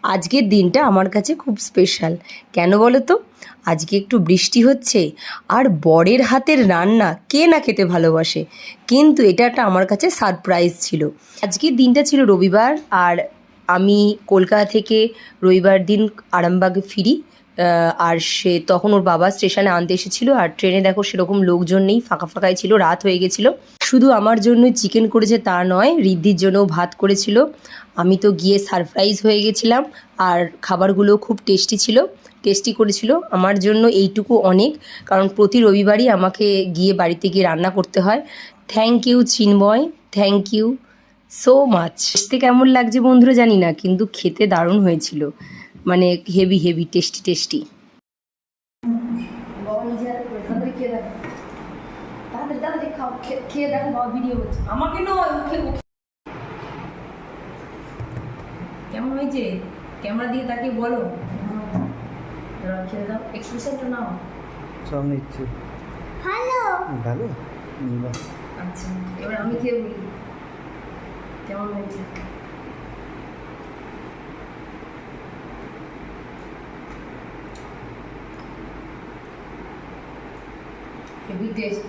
আজকের দিনটা আমার কাছে খুব স্পেশাল। কেন বলো তো? আজকে একটু বৃষ্টি হচ্ছে, আর বরের হাতের রান্না কে না খেতে ভালোবাসে, কিন্তু এটা একটা আমার কাছে সারপ্রাইজ ছিল। আজকের দিনটা ছিল রবিবার, আর আমি কলকাতা থেকে রবিবার দিন আরামবাগে ফিরি। আর সে তখন ওর বাবা স্টেশনে আনতে এসেছিলো, আর ট্রেনে দেখো সেরকম লোকজন নেই, ফাঁকা ফাঁকাই ছিল, রাত হয়ে গেছিলো। শুধু আমার জন্য চিকেন করেছে তা নয়, ঋদ্ধির জন্যও ভাত করেছিল। আমি তো গিয়ে সারপ্রাইজ হয়ে গেছিলাম, আর খাবারগুলো খুব টেস্টি করেছিল। আমার জন্য এইটুকু অনেক, কারণ প্রতি রবিবারই আমাকে গিয়ে বাড়িতে গিয়ে রান্না করতে হয়। Thank you Chinmoy, thank you so much. দেখতে কেমন লাগছে বন্ধুরা জানি না, কিন্তু খেতে দারুণ হয়েছিল, মানে হেভি হেভি টেস্টি। আমাকে নয়, কেমন হয়েছে ক্যামেরা দিয়ে তাকে বলো। খেয়ে দাও, এক্সপ্রেশনটা নাও। সব নিচ্ছি। হ্যালো ভালো। আচ্ছা, এবার আমি খেয়ে বলি কেমন হয়েছে। Heavy taste.